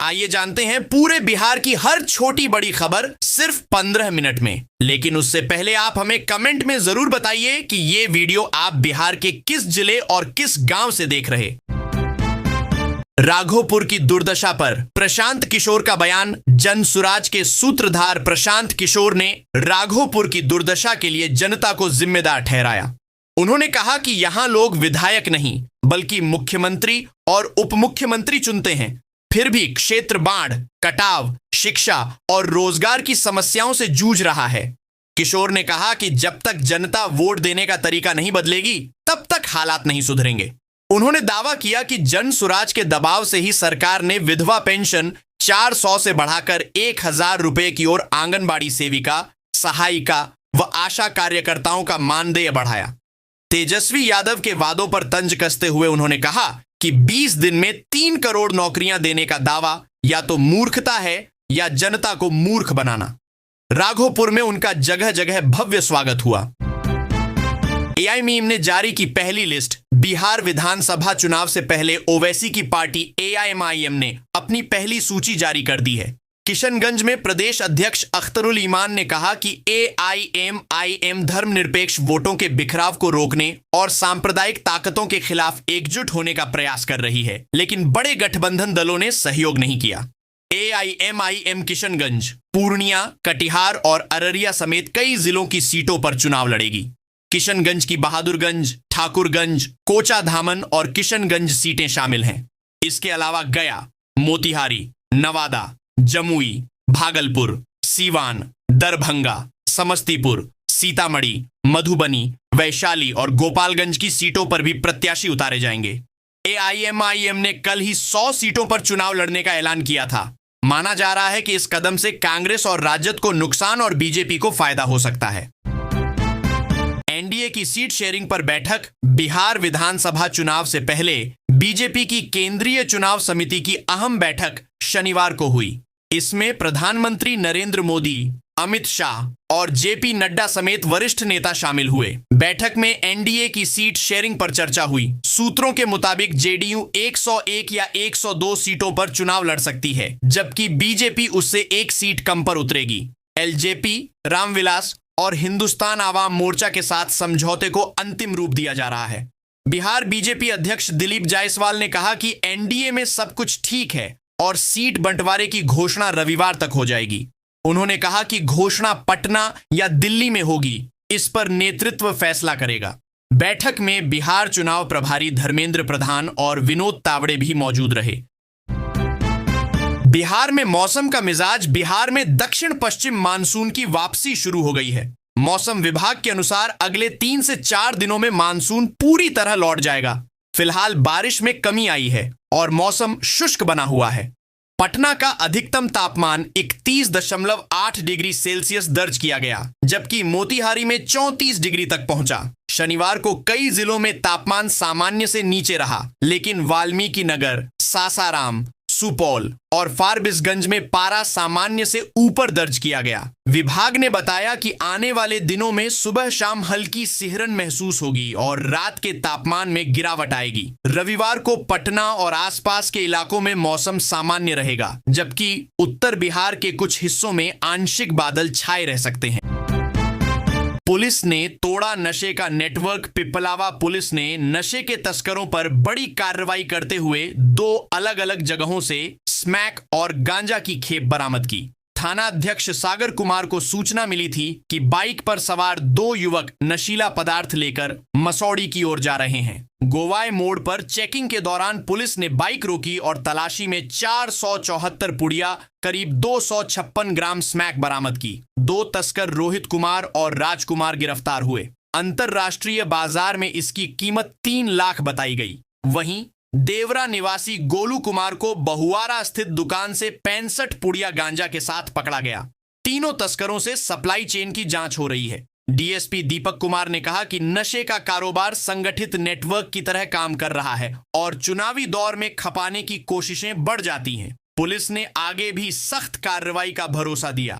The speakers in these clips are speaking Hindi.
आइए जानते हैं पूरे बिहार की हर छोटी बड़ी खबर सिर्फ 15 मिनट में। लेकिन उससे पहले आप हमें कमेंट में जरूर बताइए कि ये वीडियो आप बिहार के किस जिले और किस गांव से देख रहे। राघोपुर की दुर्दशा पर प्रशांत किशोर का बयान। जनसुराज के सूत्रधार प्रशांत किशोर ने राघोपुर की दुर्दशा के लिए जनता को जिम्मेदार ठहराया। उन्होंने कहा कि यहां लोग विधायक नहीं बल्कि मुख्यमंत्री और उप मुख्यमंत्री चुनते हैं, फिर भी क्षेत्र बाढ़, कटाव, शिक्षा और रोजगार की समस्याओं से जूझ रहा है। किशोर ने कहा कि जब तक जनता वोट देने का तरीका नहीं बदलेगी तब तक हालात नहीं सुधरेंगे। उन्होंने दावा किया कि जनसुराज के दबाव से ही सरकार ने विधवा पेंशन 400 से बढ़ाकर 1000 रुपए की ओर आंगनबाड़ी सेविका, सहायिका व आशा कार्यकर्ताओं का मानदेय बढ़ाया। तेजस्वी यादव के वादों पर तंज कसते हुए उन्होंने कहा कि 20 दिन में 3 करोड़ नौकरियां देने का दावा या तो मूर्खता है या जनता को मूर्ख बनाना। राघोपुर में उनका जगह जगह भव्य स्वागत हुआ। एआई मीम ने जारी की पहली लिस्ट। बिहार विधानसभा चुनाव से पहले ओवैसी की पार्टी एआईएमआईएम ने अपनी पहली सूची जारी कर दी है। किशनगंज में प्रदेश अध्यक्ष अख्तरुल ईमान ने कहा कि एआईएमआईएम धर्मनिरपेक्ष वोटों के बिखराव को रोकने और सांप्रदायिक ताकतों के खिलाफ एकजुट होने का प्रयास कर रही है, लेकिन बड़े गठबंधन दलों ने सहयोग नहीं किया। एआईएमआईएम किशनगंज, पूर्णिया, कटिहार और अररिया समेत कई जिलों की सीटों पर चुनाव लड़ेगी। किशनगंज की बहादुरगंज, ठाकुरगंज, कोचाधामन और किशनगंज सीटें शामिल हैं। इसके अलावा गया, मोतिहारी, नवादा, जमुई, भागलपुर, सीवान, दरभंगा, समस्तीपुर, सीतामढ़ी, मधुबनी, वैशाली और गोपालगंज की सीटों पर भी प्रत्याशी उतारे जाएंगे। एआईएमआईएम ने कल ही 100 सीटों पर चुनाव लड़ने का ऐलान किया था। माना जा रहा है कि इस कदम से कांग्रेस और राजद को नुकसान और बीजेपी को फायदा हो सकता है। एनडीए की सीट शेयरिंग पर बैठक। बिहार विधानसभा चुनाव से पहले बीजेपी की केंद्रीय चुनाव समिति की अहम बैठक शनिवार को हुई। इसमें प्रधानमंत्री नरेंद्र मोदी, अमित शाह और जेपी नड्डा समेत वरिष्ठ नेता शामिल हुए। बैठक में एनडीए की सीट शेयरिंग पर चर्चा हुई। सूत्रों के मुताबिक जेडीयू 101 या 102 सीटों पर चुनाव लड़ सकती है, जबकि बीजेपी उससे 1 सीट कम पर उतरेगी। एलजेपी, रामविलास और हिंदुस्तान आवाम मोर्चा के साथ समझौते को अंतिम रूप दिया जा रहा है। बिहार बीजेपी अध्यक्ष दिलीप जायसवाल ने कहा कि एनडीए में सब कुछ ठीक है और सीट बंटवारे की घोषणा रविवार तक हो जाएगी। उन्होंने कहा कि घोषणा पटना या दिल्ली में होगी, इस पर नेतृत्व फैसला करेगा। बैठक में बिहार चुनाव प्रभारी धर्मेंद्र प्रधान और विनोद तावड़े भी मौजूद रहे। बिहार में मौसम का मिजाज। बिहार में दक्षिण पश्चिम मानसून की वापसी शुरू हो गई है। मौसम विभाग के अनुसार अगले 3 से 4 दिनों में मानसून पूरी तरह लौट जाएगा। फिलहाल बारिश में कमी आई है और मौसम शुष्क बना हुआ है। पटना का अधिकतम तापमान 31.8 डिग्री सेल्सियस दर्ज किया गया, जबकि मोतिहारी में 34 डिग्री तक पहुंचा। शनिवार को कई जिलों में तापमान सामान्य से नीचे रहा, लेकिन वाल्मीकि नगर, सासाराम, सुपौल और फारबिसगंज में पारा सामान्य से ऊपर दर्ज किया गया। विभाग ने बताया कि आने वाले दिनों में सुबह शाम हल्की सिहरन महसूस होगी और रात के तापमान में गिरावट आएगी। रविवार को पटना और आसपास के इलाकों में मौसम सामान्य रहेगा, जबकि उत्तर बिहार के कुछ हिस्सों में आंशिक बादल छाए रह सकते हैं। पुलिस ने तोड़ा नशे का नेटवर्क। पिपलावा पुलिस ने नशे के तस्करों पर बड़ी कार्रवाई करते हुए 2 अलग अलग जगहों से स्मैक और गांजा की खेप बरामद की। थाना अध्यक्ष सागर कुमार को सूचना मिली थी कि बाइक पर सवार 2 युवक नशीला पदार्थ लेकर मसौड़ी की ओर जा रहे हैं। गोवाई मोड़ पर चेकिंग के दौरान पुलिस ने बाइक रोकी और तलाशी में 474 पुड़िया, करीब 256 ग्राम स्मैक बरामद की। 2 तस्कर रोहित कुमार और राजकुमार गिरफ्तार हुए। अंतरराष्ट्रीय बाजार में इसकी कीमत 3 लाख बताई गई। वहीं देवरा निवासी गोलू कुमार को बहुआरा स्थित दुकान से 65 पुड़िया गांजा के साथ पकड़ा गया। तीनों तस्करों से सप्लाई चेन की जांच हो रही है। डीएसपी दीपक कुमार ने कहा कि नशे का कारोबार संगठित नेटवर्क की तरह काम कर रहा है और चुनावी दौर में खपाने की कोशिशें बढ़ जाती हैं। पुलिस ने आगे भी सख्त कार्रवाई का भरोसा दिया।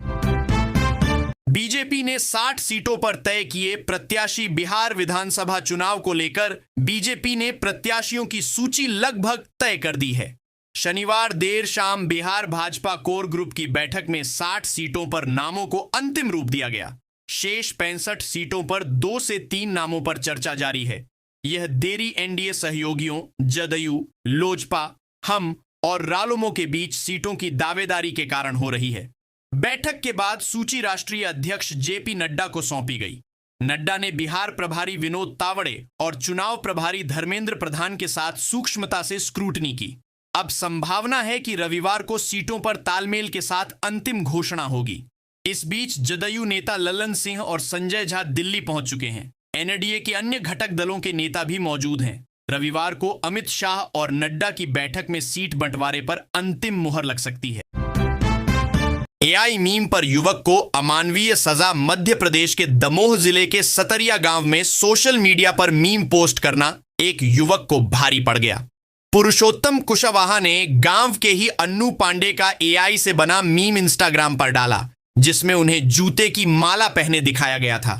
बीजेपी ने 60 सीटों पर तय किए प्रत्याशी। बिहार विधानसभा चुनाव को लेकर बीजेपी ने प्रत्याशियों की सूची लगभग तय कर दी है। शनिवार देर शाम बिहार भाजपा कोर ग्रुप की बैठक में 60 सीटों पर नामों को अंतिम रूप दिया गया। शेष 65 सीटों पर 2 से 3 नामों पर चर्चा जारी है। यह देरी एनडीए सहयोगियों जदयू, लोजपा, हम और रालोमो के बीच सीटों की दावेदारी के कारण हो रही है। बैठक के बाद सूची राष्ट्रीय अध्यक्ष जेपी नड्डा को सौंपी गई। नड्डा ने बिहार प्रभारी विनोद तावड़े और चुनाव प्रभारी धर्मेंद्र प्रधान के साथ सूक्ष्मता से स्क्रूटनी की। अब संभावना है कि रविवार को सीटों पर तालमेल के साथ अंतिम घोषणा होगी। इस बीच जदयू नेता ललन सिंह और संजय झा दिल्ली पहुंच चुके हैं। एनडीए के अन्य घटक दलों के नेता भी मौजूद हैं। रविवार को अमित शाह और नड्डा की बैठक में सीट बंटवारे पर अंतिम मुहर लग सकती है। एआई मीम पर युवक को अमानवीय सजा। मध्य प्रदेश के दमोह जिले के सतरिया गांव में सोशल मीडिया पर मीम पोस्ट करना एक युवक को भारी पड़ गया। पुरुषोत्तम कुशवाहा ने गांव के ही अन्नू पांडे का एआई से बना मीम इंस्टाग्राम पर डाला, जिसमें उन्हें जूते की माला पहने दिखाया गया था।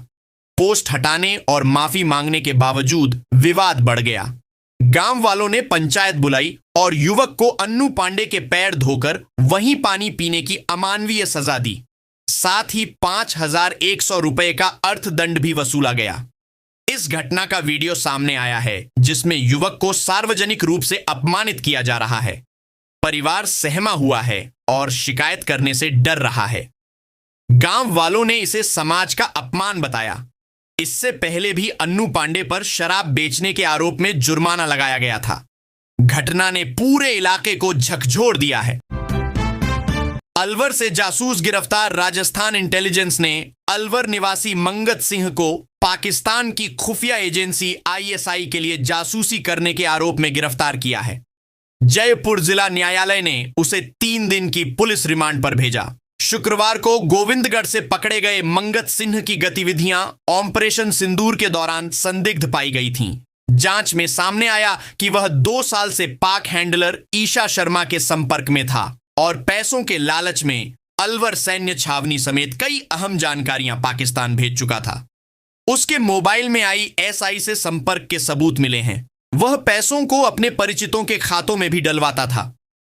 पोस्ट हटाने और माफी मांगने के बावजूद विवाद बढ़ गया। गांव वालों ने पंचायत बुलाई और युवक को अन्नू पांडे के पैर धोकर वहीं पानी पीने की अमानवीय सजा दी। साथ ही 5100 रुपए का अर्थदंड भी वसूला गया। इस घटना का वीडियो सामने आया है, जिसमें युवक को सार्वजनिक रूप से अपमानित किया जा रहा है। परिवार सहमा हुआ है और शिकायत करने से डर रहा है। गांव वालों ने इसे समाज का अपमान बताया। इससे पहले भी अन्नू पांडे पर शराब बेचने के आरोप में जुर्माना लगाया गया था। घटना ने पूरे इलाके को झकझोर दिया है। अलवर से जासूस गिरफ्तार। राजस्थान इंटेलिजेंस ने अलवर निवासी मंगत सिंह को पाकिस्तान की खुफिया एजेंसी आईएसआई के लिए जासूसी करने के आरोप में गिरफ्तार किया है। जयपुर जिला न्यायालय ने उसे 3 दिन की पुलिस रिमांड पर भेजा। शुक्रवार को गोविंदगढ़ से पकड़े गए मंगत सिंह की गतिविधियां ऑपरेशन सिंदूर के दौरान संदिग्ध पाई गई थीं। जांच में सामने आया कि वह 2 साल से पाक हैंडलर ईशा शर्मा के संपर्क में था और पैसों के लालच में अलवर सैन्य छावनी समेत कई अहम जानकारियां पाकिस्तान भेज चुका था। उसके मोबाइल में आई एसआई से संपर्क के सबूत मिले हैं। वह पैसों को अपने परिचितों के खातों में भी डलवाता था।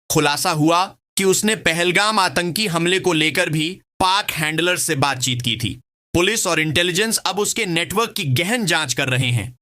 खुलासा हुआ कि उसने पहलगाम आतंकी हमले को लेकर भी पाक हैंडलर से बातचीत की थी। पुलिस और इंटेलिजेंस अब उसके नेटवर्क की गहन जांच कर रहे हैं।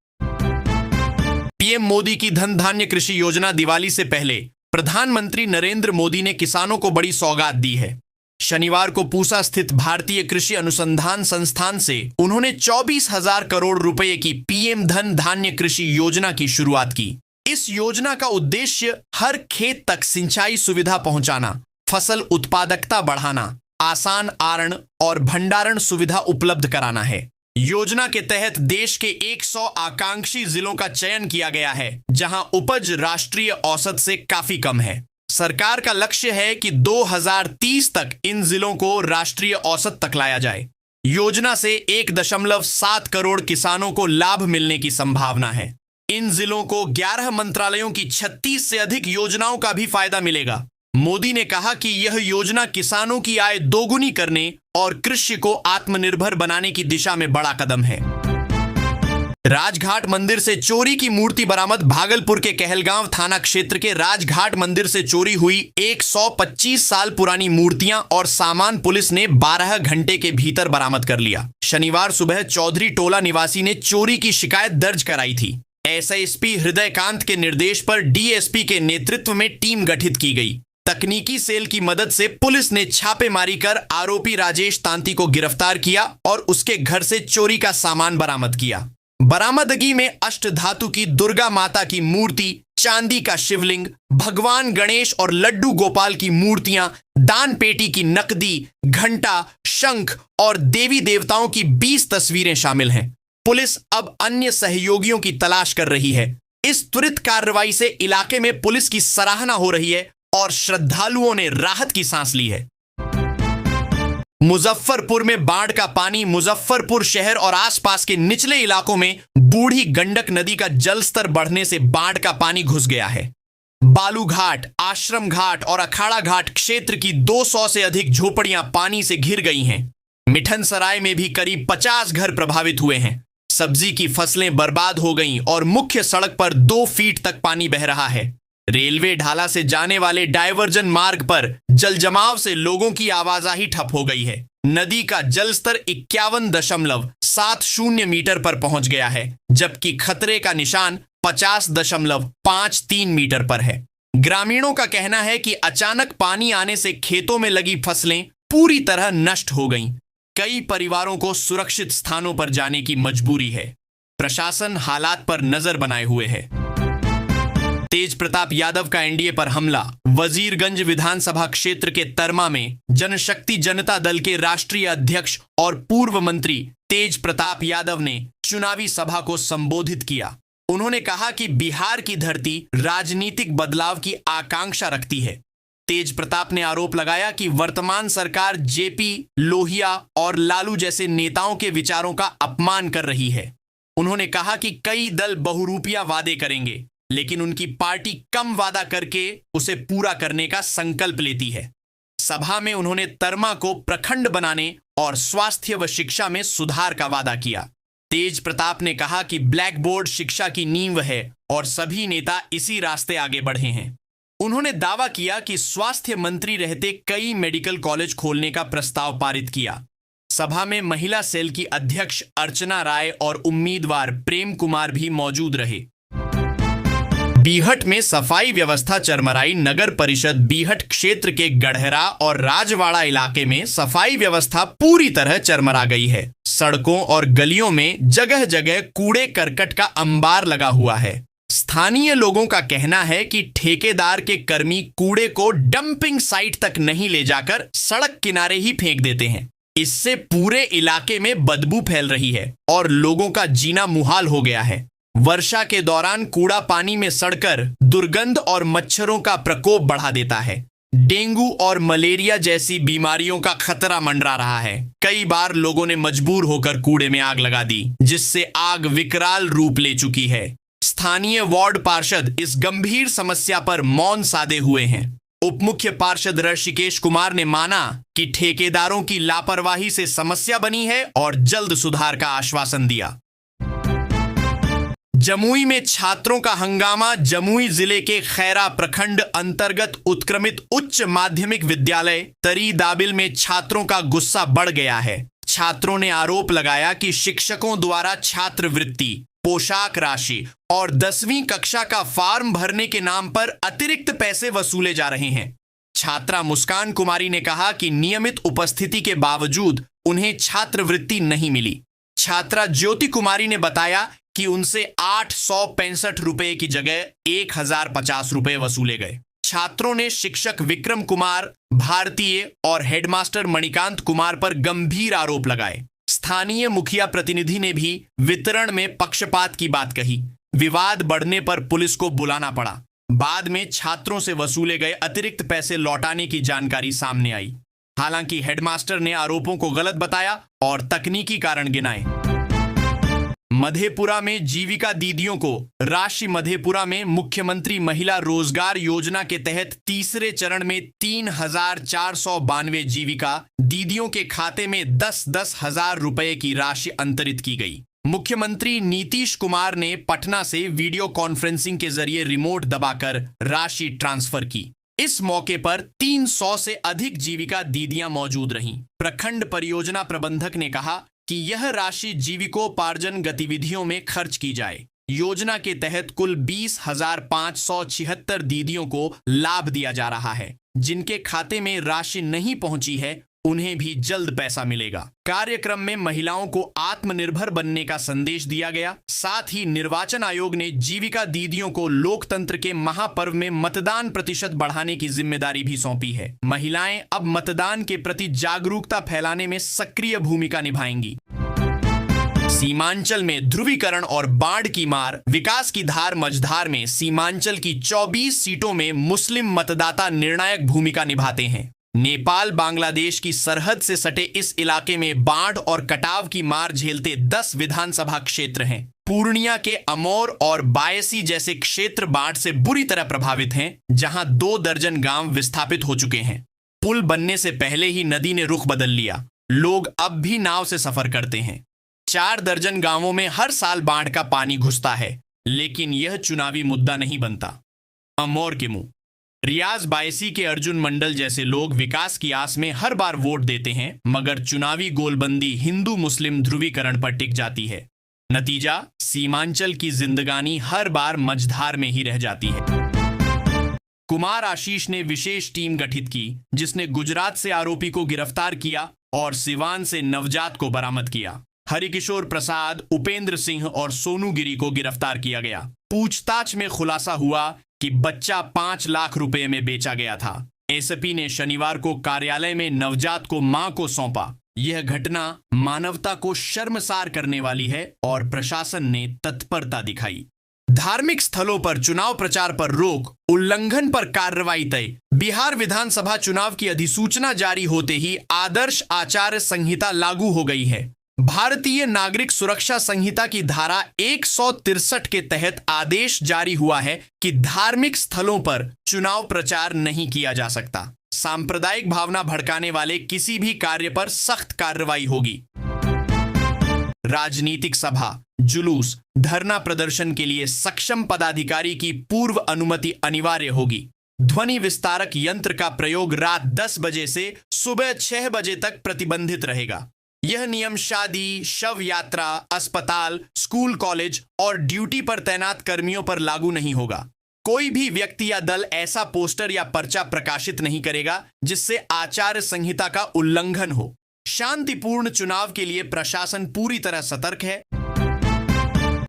पीएम मोदी की धन धान्य कृषि योजना दिवाली से पहले प्रधानमंत्री नरेंद्र मोदी ने किसानों को बड़ी सौगात दी है। शनिवार को पूसा स्थित भारतीय कृषि अनुसंधान संस्थान से उन्होंने 24,000 करोड़ रुपए की पीएम धन धान्य कृषि योजना की शुरुआत की। इस योजना का उद्देश्य हर खेत तक सिंचाई सुविधा पहुंचाना, फसल उत्पादकता बढ़ाना, आसान आरण और भंडारण सुविधा उपलब्ध कराना है। योजना के तहत देश के 100 आकांक्षी जिलों का चयन किया गया है, जहां उपज राष्ट्रीय औसत से काफी कम है। सरकार का लक्ष्य है कि 2030 तक इन जिलों को राष्ट्रीय औसत तक लाया जाए। योजना से 1.7 करोड़ किसानों को लाभ मिलने की संभावना है। इन जिलों को 11 मंत्रालयों की 36 से अधिक योजनाओं का भी फायदा मिलेगा। मोदी ने कहा कि यह योजना किसानों की आय दोगुनी करने और कृषि को आत्मनिर्भर बनाने की दिशा में बड़ा कदम है। राजघाट मंदिर से चोरी की मूर्ति बरामद। भागलपुर के कहलगांव थाना क्षेत्र के राजघाट मंदिर से चोरी हुई 125 साल पुरानी मूर्तियां और सामान पुलिस ने 12 घंटे के भीतर बरामद कर लिया। शनिवार सुबह चौधरी टोला निवासी ने चोरी की शिकायत दर्ज कराई थी। एसएसपी हृदयकांत के निर्देश पर डीएसपी के नेतृत्व में टीम गठित की गई। तकनीकी सेल की मदद से पुलिस ने छापेमारी कर आरोपी राजेश तांती को गिरफ्तार किया और उसके घर से चोरी का सामान बरामद किया। बरामदगी में अष्टधातु की दुर्गा माता की मूर्ति, चांदी का शिवलिंग, भगवान गणेश और लड्डू गोपाल की मूर्तियां, दान पेटी की नकदी, घंटा, शंख और देवी देवताओं की 20 तस्वीरें शामिल हैं। पुलिस अब अन्य सहयोगियों की तलाश कर रही है। इस त्वरित कार्रवाई से इलाके में पुलिस की सराहना हो रही है और श्रद्धालुओं ने राहत की सांस ली है। मुजफ्फरपुर में बाढ़ का पानी। मुजफ्फरपुर शहर और आसपास के निचले इलाकों में बूढ़ी गंडक नदी का जलस्तर बढ़ने से बाढ़ का पानी घुस गया है। बालूघाट, आश्रम घाट और अखाड़ा घाट क्षेत्र की 200 से अधिक झोपड़ियां पानी से घिर गई हैं। मिठन सराय में भी करीब 50 घर प्रभावित हुए हैं। सब्जी की फसलें बर्बाद हो गईं और मुख्य सड़क पर 2 फीट तक पानी बह रहा है। रेलवे ढाला से जाने वाले डायवर्जन मार्ग पर जलजमाव से लोगों की आवाजाही ठप हो गई है। नदी का जलस्तर 51.70 मीटर पर पहुंच गया है, जबकि खतरे का निशान 50.53 मीटर पर है। ग्रामीणों का कहना है कि अचानक पानी आने से खेतों में लगी फसलें पूरी तरह नष्ट हो गईं। कई परिवारों को सुरक्षित स्थानों पर जाने की मजबूरी है। प्रशासन हालात पर नजर बनाए हुए है। तेज प्रताप यादव का एनडीए पर हमला। वजीरगंज विधानसभा क्षेत्र के तरमा में जनशक्ति जनता दल के राष्ट्रीय अध्यक्ष और पूर्व मंत्री तेज प्रताप यादव ने चुनावी सभा को संबोधित किया। उन्होंने कहा कि बिहार की धरती राजनीतिक बदलाव की आकांक्षा रखती है। तेज प्रताप ने आरोप लगाया कि वर्तमान सरकार जेपी लोहिया और लालू जैसे नेताओं के विचारों का अपमान कर रही है। उन्होंने कहा कि कई दल बहुरूपिया वादे करेंगे, लेकिन उनकी पार्टी कम वादा करके उसे पूरा करने का संकल्प लेती है। सभा में उन्होंने तरमा को प्रखंड बनाने और स्वास्थ्य व शिक्षा में सुधार का वादा किया। तेज प्रताप ने कहा कि ब्लैक बोर्ड शिक्षा की नींव है और सभी नेता इसी रास्ते आगे बढ़े हैं। उन्होंने दावा किया कि स्वास्थ्य मंत्री रहते कई मेडिकल कॉलेज खोलने का प्रस्ताव पारित किया। सभा में महिला सेल की अध्यक्ष अर्चना राय और उम्मीदवार प्रेम कुमार भी मौजूद रहे। बीहट में सफाई व्यवस्था चरमराई। नगर परिषद बीहट क्षेत्र के गढ़हरा और राजवाड़ा इलाके में सफाई व्यवस्था पूरी तरह चरमरा गई है। सड़कों और गलियों में जगह जगह कूड़े करकट का अंबार लगा हुआ है। स्थानीय लोगों का कहना है कि ठेकेदार के कर्मी कूड़े को डंपिंग साइट तक नहीं ले जाकर सड़क किनारे ही फेंक देते हैं। इससे पूरे इलाके में बदबू फैल रही है और लोगों का जीना मुहाल हो गया है। वर्षा के दौरान कूड़ा पानी में सड़कर दुर्गंध और मच्छरों का प्रकोप बढ़ा देता है। डेंगू और मलेरिया जैसी बीमारियों का खतरा मंडरा रहा है। कई बार लोगों ने मजबूर होकर कूड़े में आग लगा दी, जिससे आग विकराल रूप ले चुकी है। स्थानीय वार्ड पार्षद इस गंभीर समस्या पर मौन साधे हुए हैं। उप मुख्य पार्षद ऋषिकेश कुमार ने माना कि ठेकेदारों की लापरवाही से समस्या बनी है और जल्द सुधार का आश्वासन दिया। जमुई में छात्रों का हंगामा। जमुई जिले के खैरा प्रखंड अंतर्गत उत्क्रमित उच्च माध्यमिक विद्यालय तरी दाबिल में छात्रों का गुस्सा बढ़ गया है। छात्रों ने आरोप लगाया कि शिक्षकों द्वारा छात्रवृत्ति, पोशाक राशि और 10वीं कक्षा का फॉर्म भरने के नाम पर अतिरिक्त पैसे वसूले जा रहे हैं। छात्रा मुस्कान कुमारी ने कहा कि नियमित उपस्थिति के बावजूद उन्हें छात्रवृत्ति नहीं मिली। छात्रा ज्योति कुमारी ने बताया कि उनसे 865 रुपए की जगह 1050 रुपए वसूले गए। छात्रों ने शिक्षक विक्रम कुमार भारतीय और हेडमास्टर मणिकांत कुमार पर गंभीर आरोप लगाए। स्थानीय मुखिया प्रतिनिधि ने भी वितरण में पक्षपात की बात कही। विवाद बढ़ने पर पुलिस को बुलाना पड़ा। बाद में छात्रों से वसूले गए अतिरिक्त पैसे लौटाने की जानकारी सामने आई। हालांकि हेडमास्टर ने आरोपों को गलत बताया और तकनीकी कारण गिनाए। मधेपुरा में जीविका दीदियों को राशि। मधेपुरा में मुख्यमंत्री महिला रोजगार योजना के तहत तीसरे चरण में 3,492 जीविका दीदियों के खाते में 10-10 हजार रुपए की राशि अंतरित की गई। मुख्यमंत्री नीतीश कुमार ने पटना से वीडियो कॉन्फ्रेंसिंग के जरिए रिमोट दबाकर राशि ट्रांसफर की। इस मौके पर 300 से अधिक जीविका दीदियां मौजूद रहीं। प्रखंड परियोजना प्रबंधक ने कहा कि यह राशि जीविकोपार्जन गतिविधियों में खर्च की जाए। योजना के तहत कुल 20,576 दीदियों को लाभ दिया जा रहा है। जिनके खाते में राशि नहीं पहुंची है, उन्हें भी जल्द पैसा मिलेगा। कार्यक्रम में महिलाओं को आत्मनिर्भर बनने का संदेश दिया गया। साथ ही निर्वाचन आयोग ने जीविका दीदियों को लोकतंत्र के महापर्व में मतदान प्रतिशत बढ़ाने की जिम्मेदारी भी सौंपी है। महिलाएं अब मतदान के प्रति जागरूकता फैलाने में सक्रिय भूमिका निभाएंगी। सीमांचल में ध्रुवीकरण और बाढ़ की मार। विकास की धार मझधार में सीमांचल की 24 सीटों में मुस्लिम मतदाता निर्णायक भूमिका निभाते हैं। नेपाल बांग्लादेश की सरहद से सटे इस इलाके में बाढ़ और कटाव की मार झेलते 10 विधानसभा क्षेत्र हैं। पूर्णिया के अमौर और बायसी जैसे क्षेत्र बाढ़ से बुरी तरह प्रभावित हैं, जहां 2 दर्जन गांव विस्थापित हो चुके हैं। पुल बनने से पहले ही नदी ने रुख बदल लिया। लोग अब भी नाव से सफर करते हैं। 4 दर्जन गांवों में हर साल बाढ़ का पानी घुसता है, लेकिन यह चुनावी मुद्दा नहीं बनता। अमौर के मुंह। रियाज बायसी के अर्जुन मंडल जैसे लोग विकास की आस में हर बार वोट देते हैं, मगर चुनावी गोलबंदी हिंदू मुस्लिम ध्रुवीकरण पर टिक जाती है। नतीजा, सीमांचल की जिंदगानी हर बार मझधार में ही रह जाती है। कुमार आशीष ने विशेष टीम गठित की, जिसने गुजरात से आरोपी को गिरफ्तार किया और सिवान से नवजात को बरामद किया। हरिकिशोर प्रसाद, उपेंद्र सिंह और सोनू गिरी को गिरफ्तार किया गया। पूछताछ में खुलासा हुआ कि बच्चा 5 लाख रुपए में बेचा गया था। एसपी ने शनिवार को कार्यालय में नवजात को मां को सौंपा। यह घटना मानवता को शर्मसार करने वाली है और प्रशासन ने तत्परता दिखाई। धार्मिक स्थलों पर चुनाव प्रचार पर रोक, उल्लंघन पर कार्रवाई तय। बिहार विधानसभा चुनाव की अधिसूचना जारी होते ही आदर्श आचार संहिता लागू हो गई है। भारतीय नागरिक सुरक्षा संहिता की धारा 163 के तहत आदेश जारी हुआ है कि धार्मिक स्थलों पर चुनाव प्रचार नहीं किया जा सकता। सांप्रदायिक भावना भड़काने वाले किसी भी कार्य पर सख्त कार्रवाई होगी। राजनीतिक सभा, जुलूस, धरना प्रदर्शन के लिए सक्षम पदाधिकारी की पूर्व अनुमति अनिवार्य होगी। ध्वनि विस्तारक यंत्र का प्रयोग रात 10 बजे से सुबह 6 बजे तक प्रतिबंधित रहेगा। यह नियम शादी, शव यात्रा, अस्पताल, स्कूल, कॉलेज और ड्यूटी पर तैनात कर्मियों पर लागू नहीं होगा। कोई भी व्यक्ति या दल ऐसा पोस्टर या पर्चा प्रकाशित नहीं करेगा जिससे आचार संहिता का उल्लंघन हो। शांतिपूर्ण चुनाव के लिए प्रशासन पूरी तरह सतर्क है।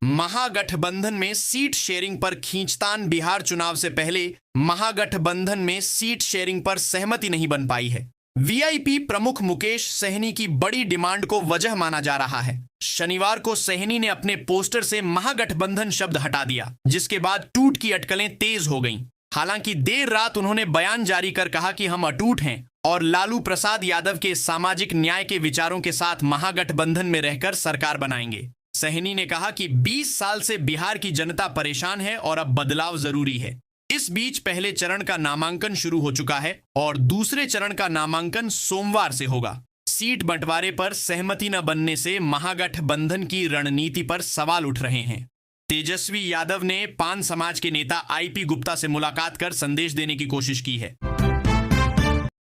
महागठबंधन में सीट शेयरिंग पर खींचतान। बिहार चुनाव से पहले महागठबंधन में सीट शेयरिंग पर सहमति नहीं बन पाई है। वीआईपी प्रमुख मुकेश सहनी की बड़ी डिमांड को वजह माना जा रहा है। शनिवार को सहनी ने अपने पोस्टर से महागठबंधन शब्द हटा दिया, जिसके बाद टूट की अटकलें तेज हो गईं। हालांकि देर रात उन्होंने बयान जारी कर कहा कि हम अटूट हैं और लालू प्रसाद यादव के सामाजिक न्याय के विचारों के साथ महागठबंधन में रहकर सरकार बनाएंगे। सहनी ने कहा कि 20 साल से बिहार की जनता परेशान है और अब बदलाव जरूरी है। इस बीच पहले चरण का नामांकन शुरू हो चुका है और दूसरे चरण का नामांकन सोमवार से होगा। सीट बंटवारे पर सहमति न बनने से महागठबंधन की रणनीति पर सवाल उठ रहे हैं। तेजस्वी यादव ने पान समाज के नेता आईपी गुप्ता से मुलाकात कर संदेश देने की कोशिश की है।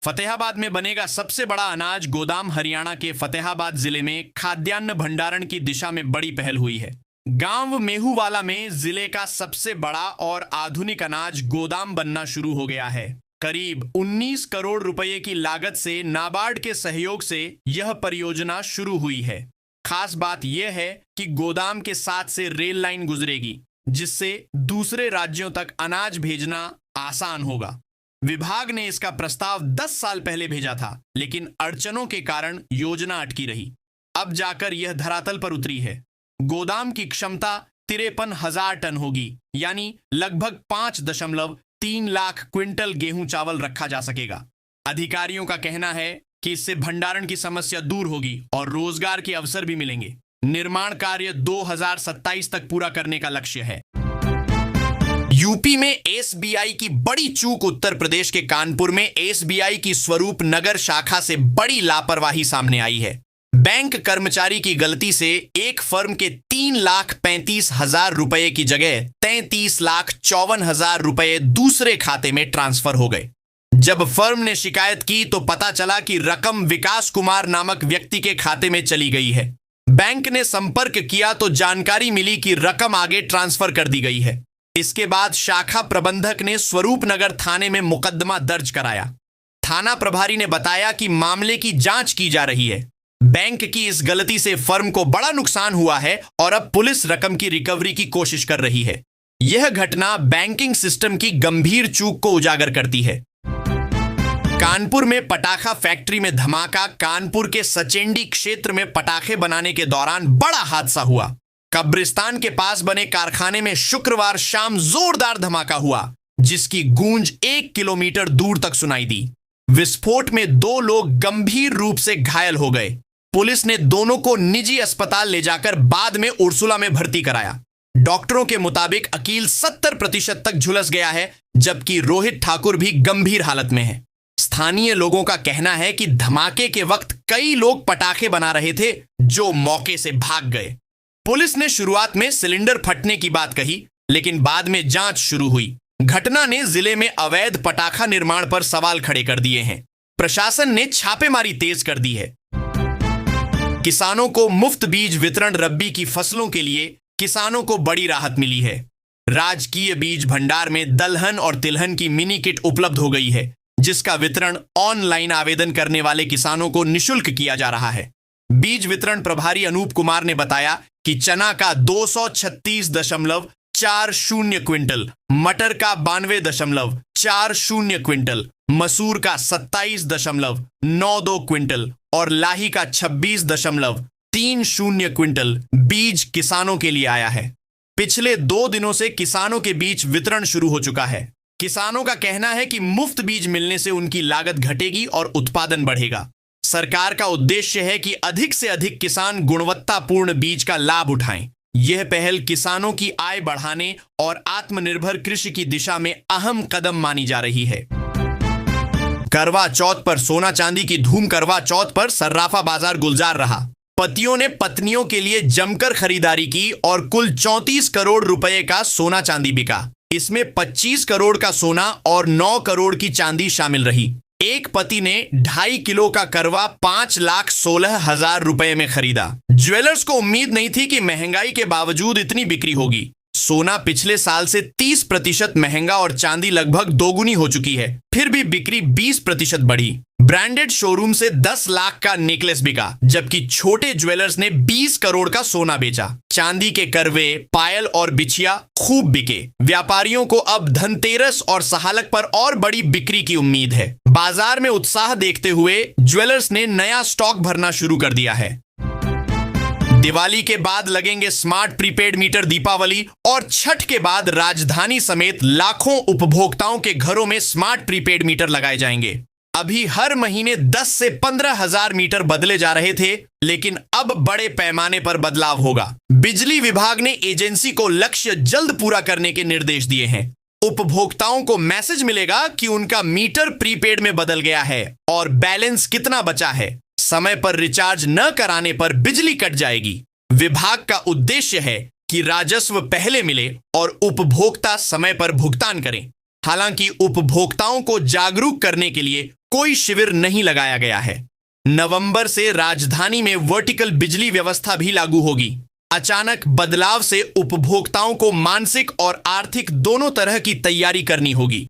फतेहाबाद में बनेगा सबसे बड़ा अनाज गोदाम। हरियाणा के फतेहाबाद जिले में खाद्यान्न भंडारण की दिशा में बड़ी पहल हुई है। गांव मेहूवाला में जिले का सबसे बड़ा और आधुनिक अनाज गोदाम बनना शुरू हो गया है। करीब 19 करोड़ रुपए की लागत से नाबार्ड के सहयोग से यह परियोजना शुरू हुई है। खास बात यह है कि गोदाम के साथ से रेल लाइन गुजरेगी, जिससे दूसरे राज्यों तक अनाज भेजना आसान होगा। विभाग ने इसका प्रस्ताव 10 साल पहले भेजा था, लेकिन अड़चनों के कारण योजना अटकी रही। अब जाकर यह धरातल पर उतरी है। गोदाम की क्षमता 53,000 टन होगी, यानी लगभग 5.3 लाख क्विंटल गेहूं चावल रखा जा सकेगा। अधिकारियों का कहना है कि इससे भंडारण की समस्या दूर होगी और रोजगार के अवसर भी मिलेंगे। निर्माण कार्य 2027 तक पूरा करने का लक्ष्य है। यूपी में एसबीआई की बड़ी चूक। उत्तर प्रदेश के कानपुर में एसबीआई की स्वरूप नगर शाखा से बड़ी लापरवाही सामने आई है। बैंक कर्मचारी की गलती से एक फर्म के 3,35,000 रुपए की जगह 33,54,000 रुपए दूसरे खाते में ट्रांसफर हो गए। जब फर्म ने शिकायत की तो पता चला कि रकम विकास कुमार नामक व्यक्ति के खाते में चली गई है। बैंक ने संपर्क किया तो जानकारी मिली कि रकम आगे ट्रांसफर कर दी गई है। इसके बाद शाखा प्रबंधक ने स्वरूप नगर थाने में मुकदमा दर्ज कराया। थाना प्रभारी ने बताया कि मामले की जांच की जा रही है। बैंक की इस गलती से फर्म को बड़ा नुकसान हुआ है और अब पुलिस रकम की रिकवरी की कोशिश कर रही है। यह घटना बैंकिंग सिस्टम की गंभीर चूक को उजागर करती है। कानपुर में पटाखा फैक्ट्री में धमाका। कानपुर के सचेंडी क्षेत्र में पटाखे बनाने के दौरान बड़ा हादसा हुआ। कब्रिस्तान के पास बने कारखाने में शुक्रवार शाम जोरदार धमाका हुआ, जिसकी गूंज 1 किलोमीटर दूर तक सुनाई दी। विस्फोट में 2 लोग गंभीर रूप से घायल हो गए। पुलिस ने दोनों को निजी अस्पताल ले जाकर बाद में उर्सुला में भर्ती कराया। डॉक्टरों के मुताबिक अकील 70% तक झुलस गया है, जबकि रोहित ठाकुर भी गंभीर हालत में है। स्थानीय लोगों का कहना है कि धमाके के वक्त कई लोग पटाखे बना रहे थे, जो मौके से भाग गए। पुलिस ने शुरुआत में सिलेंडर फटने की बात कही, लेकिन बाद में जांच शुरू हुई। घटना ने जिले में अवैध पटाखा निर्माण पर सवाल खड़े कर दिए हैं। प्रशासन ने छापेमारी तेज कर दी है। किसानों को मुफ्त बीज वितरण। रब्बी की फसलों के लिए किसानों को बड़ी राहत मिली है। राजकीय बीज भंडार में दलहन और तिलहन की मिनी किट उपलब्ध हो गई है, जिसका वितरण ऑनलाइन आवेदन करने वाले किसानों को निःशुल्क किया जा रहा है। बीज वितरण प्रभारी अनूप कुमार ने बताया कि चना का 236.40 क्विंटल, मटर का 92.40 क्विंटल, मसूर का 27.92 क्विंटल और लाही का 26.30 क्विंटल बीज किसानों के लिए आया है। पिछले 2 दिनों से किसानों के बीच वितरण शुरू हो चुका है। किसानों का कहना है कि मुफ्त बीज मिलने से उनकी लागत घटेगी और उत्पादन बढ़ेगा। सरकार का उद्देश्य है कि अधिक से अधिक किसान गुणवत्तापूर्ण बीज का लाभ उठाएं। यह पहल किसानों की आय बढ़ाने और आत्मनिर्भर कृषि की दिशा में अहम कदम मानी जा रही है। करवा चौथ पर सोना चांदी की धूम। करवा चौथ पर सर्राफा बाजार गुलजार रहा। पतियों ने पत्नियों के लिए जमकर खरीदारी की और कुल 34 करोड़ रुपए का सोना चांदी बिका। इसमें 25 करोड़ का सोना और 9 करोड़ की चांदी शामिल रही। एक पति ने 2.5 किलो का करवा 5,16,000 रुपए में खरीदा। ज्वेलर्स को उम्मीद नहीं थी कि महंगाई के बावजूद इतनी बिक्री होगी। सोना पिछले साल से 30% महंगा और चांदी लगभग दोगुनी हो चुकी है, फिर भी बिक्री 20% बढ़ी। ब्रांडेड शोरूम से 10 लाख का नेकलेस बिका, जबकि छोटे ज्वेलर्स ने 20 करोड़ का सोना बेचा। चांदी के करवे, पायल और बिछिया खूब बिके। व्यापारियों को अब धनतेरस और सहालक पर और बड़ी बिक्री की उम्मीद है। बाजार में उत्साह देखते हुए ज्वेलर्स ने नया स्टॉक भरना शुरू कर दिया है। दिवाली के बाद लगेंगे स्मार्ट प्रीपेड मीटर। दीपावली और छठ के बाद राजधानी समेत लाखों उपभोक्ताओं के घरों में स्मार्ट प्रीपेड मीटर लगाए जाएंगे। अभी हर महीने 10 से 15,000 मीटर बदले जा रहे थे, लेकिन अब बड़े पैमाने पर बदलाव होगा। बिजली विभाग ने एजेंसी को लक्ष्य जल्द पूरा करने के निर्देश दिए हैं। उपभोक्ताओं को मैसेज मिलेगा कि उनका मीटर प्रीपेड में बदल गया है और बैलेंस कितना बचा है। समय पर रिचार्ज न कराने पर बिजली कट जाएगी। विभाग का उद्देश्य है कि राजस्व पहले मिले और उपभोक्ता समय पर भुगतान करें। हालांकि उपभोक्ताओं को जागरूक करने के लिए कोई शिविर नहीं लगाया गया है। नवंबर से राजधानी में वर्टिकल बिजली व्यवस्था भी लागू होगी। अचानक बदलाव से उपभोक्ताओं को मानसिक और आर्थिक दोनों तरह की तैयारी करनी होगी।